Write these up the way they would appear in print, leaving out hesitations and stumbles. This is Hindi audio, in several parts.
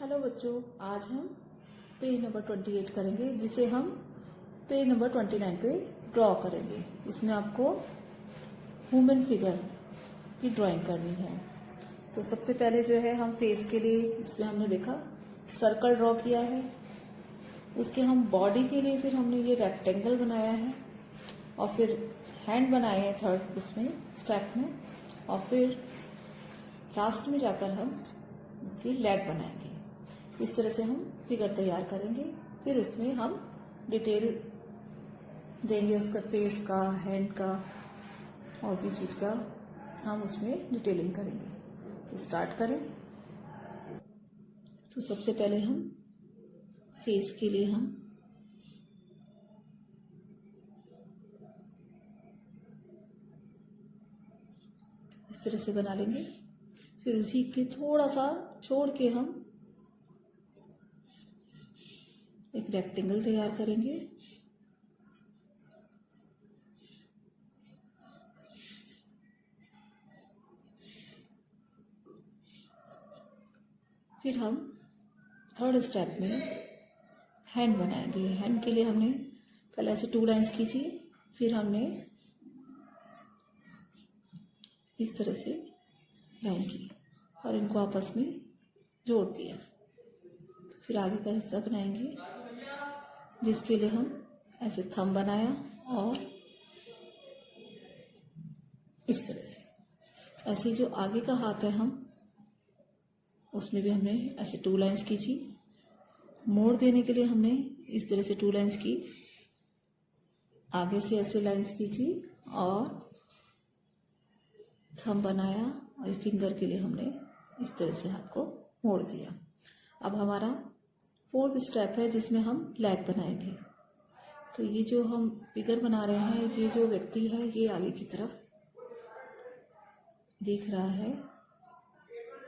हेलो बच्चों, आज हम पेज नंबर 28 करेंगे, जिसे हम पेज नंबर 29 पे ड्रॉ करेंगे। इसमें आपको ह्यूमन फिगर की ड्राइंग करनी है। तो सबसे पहले जो है हम फेस के लिए इसमें हमने देखा सर्कल ड्रॉ किया है। उसके हम बॉडी के लिए फिर हमने ये रेक्टेंगल बनाया है और फिर हैंड बनाए हैं थर्ड उसमें स्टेप में, और फिर लास्ट में जाकर हम उसकी लेग बनाएंगे। इस तरह से हम फिगर तैयार करेंगे। फिर उसमें हम डिटेल देंगे, उसका फेस का, हैंड का और भी चीज का हम उसमें डिटेलिंग करेंगे। तो स्टार्ट करें। तो सबसे पहले हम फेस के लिए हम इस तरह से बना लेंगे। फिर उसी के थोड़ा सा छोड़ के हम एक रेक्टेंगल तैयार करेंगे। फिर हम थर्ड स्टेप में हैंड बनाएंगे। हैंड के लिए हमने पहले ऐसे 2 लाइंस खींची, फिर हमने इस तरह से लाइन की और इनको आपस में जोड़ दिया। फिर आगे का हिस्सा बनाएंगे, जिसके लिए हम ऐसे थंब बनाया और इस तरह से ऐसे जो आगे का हाथ है हम उसमें भी हमने ऐसे 2 लाइंस खींची। मोड़ देने के लिए हमने इस तरह से 2 लाइंस की, आगे से ऐसे लाइंस खींची और थंब बनाया और फिंगर के लिए हमने इस तरह से हाथ को मोड़ दिया। अब हमारा फोर्थ स्टेप है जिसमें हम लेग बनाएंगे। तो ये जो हम फिगर बना रहे हैं, ये जो व्यक्ति है ये आगे की तरफ देख रहा है।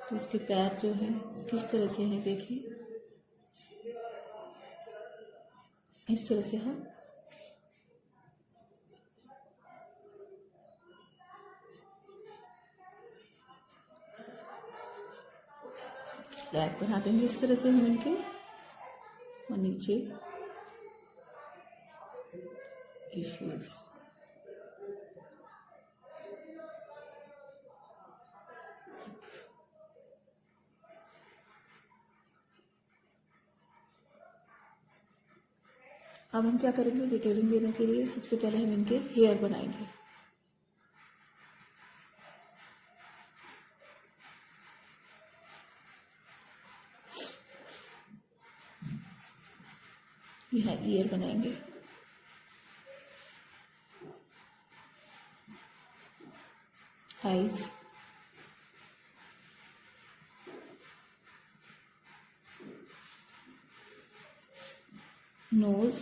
तो इसके पैर जो है किस तरह से हैं देखिए। इस तरह से हम लेग बना देंगे। इस तरह से हम इनके और नीचे इश्यूज। अब हम क्या करेंगे, डिटेलिंग देने के लिए सबसे पहले हम इनके हेयर बनाएंगे। यहाँ ईयर बनाएंगे, आईज, नोज,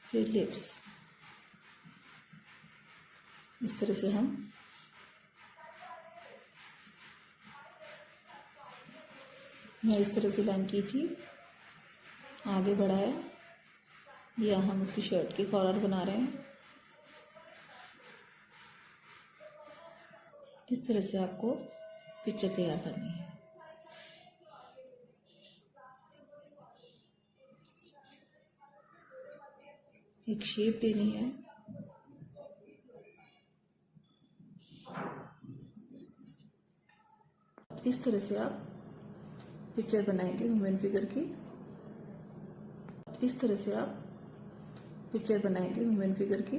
फिर लिप्स। इस तरह से हम इस तरह से लाइन खींची, आगे बढ़ाया, या हम उसकी शर्ट की कॉलर बना रहे हैं। इस तरह से आपको पिक्चर तैयार करनी है। एक शेप देनी है। इस तरह से आप पिक्चर बनाएंगे ह्यूमन फिगर की। इस तरह से आप पिक्चर बनाएंगे ह्यूमन फिगर की।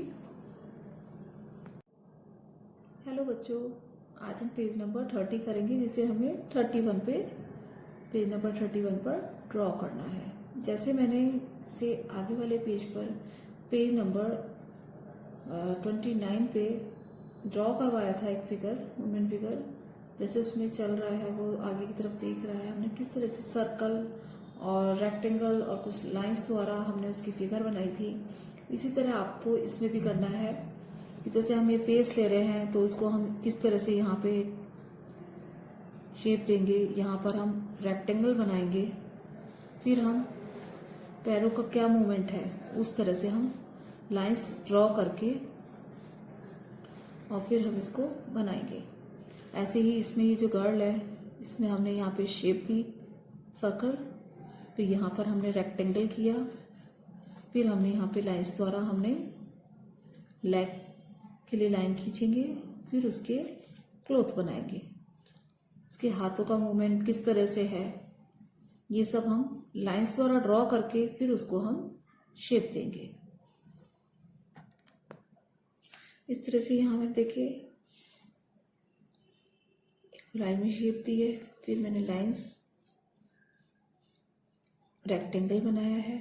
हेलो बच्चों, आज हम पेज नंबर 30 करेंगे, जिसे हमें 31 पे पेज नंबर 31 पर ड्रॉ करना है। जैसे मैंने से आगे वाले पेज पर पेज नंबर 29 पे ड्रॉ करवाया था एक फिगर, ह्यूमन फिगर, जैसे उसमें चल रहा है, वो आगे की तरफ देख रहा है। हमने किस तरह से सर्कल और रेक्टेंगल और कुछ लाइंस द्वारा हमने उसकी फिगर बनाई थी। इसी तरह आपको इसमें भी करना है कि जैसे हम ये फेस ले रहे हैं तो उसको हम किस तरह से यहाँ पे शेप देंगे। यहाँ पर हम रेक्टेंगल बनाएंगे, फिर हम पैरों का क्या मूवमेंट है उस तरह से हम लाइंस ड्रॉ करके और फिर हम इसको बनाएंगे। ऐसे ही इसमें ये जो गर्ल है इसमें हमने यहाँ पे शेप दी सर्कल, फिर यहाँ पर हमने रेक्टेंगल किया, फिर हमने यहाँ पे लाइंस द्वारा हमने लेग के लिए लाइन खींचेंगे, फिर उसके क्लोथ बनाएंगे। उसके हाथों का मूवमेंट किस तरह से है ये सब हम लाइंस द्वारा ड्रॉ करके फिर उसको हम शेप देंगे। इस तरह से यहाँ में देखिए एक लाइन में शेप दी है, फिर मैंने लाइंस रेक्टेंगल बनाया है।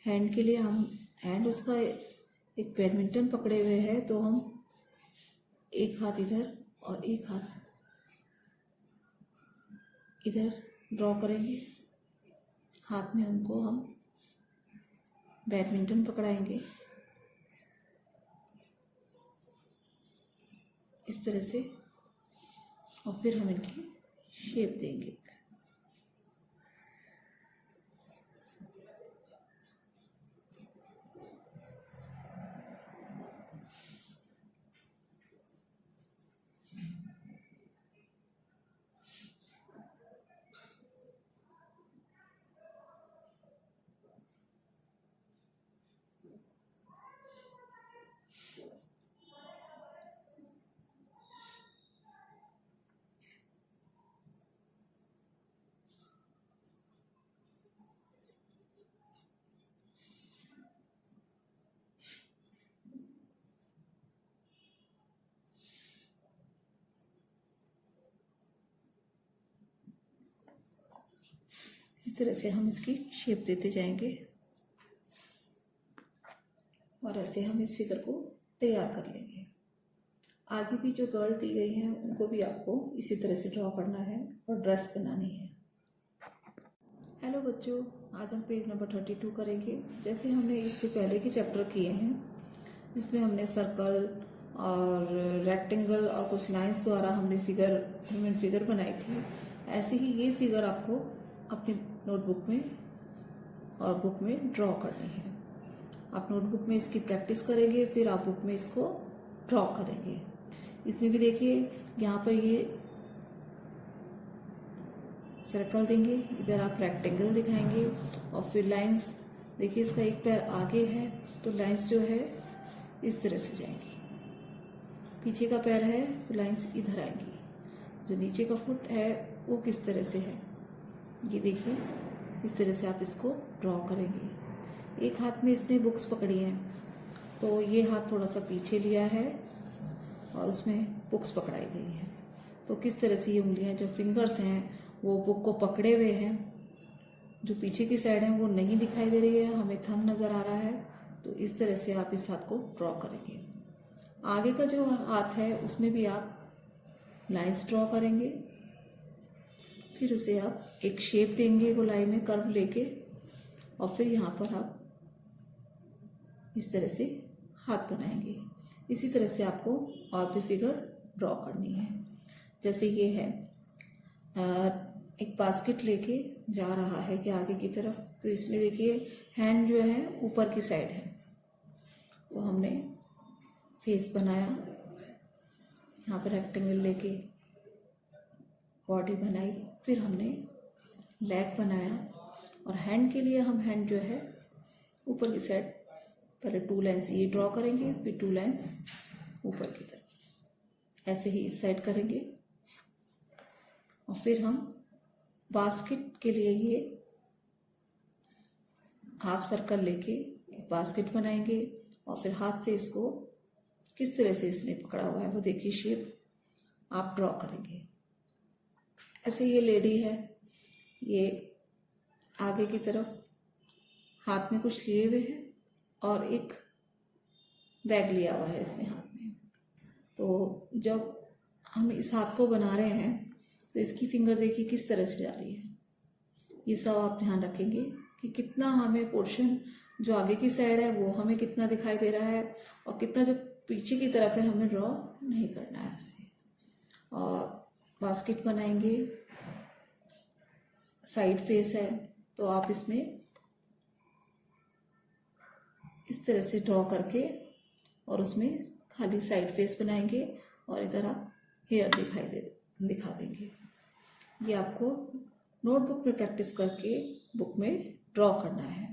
हैंड के लिए हम हैंड उसका एक बैडमिंटन पकड़े हुए है, तो हम एक हाथ इधर और एक हाथ इधर ड्रॉ करेंगे। हाथ में उनको हम बैडमिंटन पकड़ाएंगे इस तरह से, और फिर हम इनकी शेप देंगे। इस तरह से हम इसकी शेप देते जाएंगे और ऐसे हम इस फिगर को तैयार कर लेंगे। आगे भी जो गर्ल दी गई हैं उनको भी आपको इसी तरह से ड्रॉ करना है और ड्रेस बनानी है। हेलो बच्चों, आज हम पेज नंबर 32 करेंगे। जैसे हमने इससे पहले के चैप्टर किए हैं जिसमें हमने सर्कल और रेक्टेंगल और कुछ लाइंस द्वारा हमने ह्यूमन फिगर बनाई थी, ऐसे ही ये फिगर आपको अपनी नोटबुक में और बुक में ड्रॉ करनी है। आप नोटबुक में इसकी प्रैक्टिस करेंगे, फिर आप बुक में इसको ड्रॉ करेंगे। इसमें भी देखिए यहाँ पर ये सर्कल देंगे, इधर आप रेक्टेंगल दिखाएंगे और फिर लाइंस। देखिए इसका एक पैर आगे है तो लाइंस जो है इस तरह से जाएंगी, पीछे का पैर है तो लाइंस इधर आएंगी, जो नीचे का फुट है वो किस तरह से है ये देखिए। इस तरह से आप इसको ड्रॉ करेंगे। एक हाथ में इसने बुक्स पकड़ी हैं तो ये हाथ थोड़ा सा पीछे लिया है और उसमें बुक्स पकड़ाई गई है, तो किस तरह से ये उंगलियां जो फिंगर्स हैं वो बुक को पकड़े हुए हैं, जो पीछे की साइड है वो नहीं दिखाई दे रही है, हमें थंब नजर आ रहा है। तो इस तरह से आप इस हाथ को ड्रॉ करेंगे। आगे का जो हाथ है उसमें भी आप लाइंस ड्रॉ करेंगे, फिर उसे आप एक शेप देंगे गोलाई में कर्व लेके, और फिर यहाँ पर आप इस तरह से हाथ बनाएंगे। इसी तरह से आपको और भी फिगर ड्रॉ करनी है। जैसे ये है एक बास्केट लेके जा रहा है कि आगे की तरफ, तो इसमें देखिए हैंड जो है ऊपर की साइड है, तो हमने फेस बनाया, यहाँ पर रेक्टेंगल लेके बॉडी बनाई, फिर हमने लेग बनाया, और हैंड के लिए हम हैंड जो है ऊपर की साइड पहले 2 लाइंस ये ड्रॉ करेंगे, फिर 2 लाइंस ऊपर की तरफ, ऐसे ही इस साइड करेंगे। और फिर हम बास्केट के लिए ये हाफ सर्कल लेके एक बास्केट बनाएंगे, और फिर हाथ से इसको किस तरह से इसने पकड़ा हुआ है वो देखिए शेप आप ड्रॉ करेंगे। ऐसे ये लेडी है, ये आगे की तरफ हाथ में कुछ लिए हुए है और एक बैग लिया हुआ है इसने हाथ में। तो जब हम इस हाथ को बना रहे हैं तो इसकी फिंगर देखिए किस तरह से जा रही है, ये सब आप ध्यान रखेंगे कि कितना हमें पोर्शन जो आगे की साइड है वो हमें कितना दिखाई दे रहा है, और कितना जो पीछे की तरफ है हमें ड्रॉ नहीं करना है उसे। और बास्केट बनाएंगे, साइड फेस है तो आप इसमें इस तरह से ड्रॉ करके और उसमें खाली साइड फेस बनाएंगे, और इधर आप हेयर दिखा देंगे। ये आपको नोटबुक में प्रैक्टिस करके बुक में ड्रॉ करना है।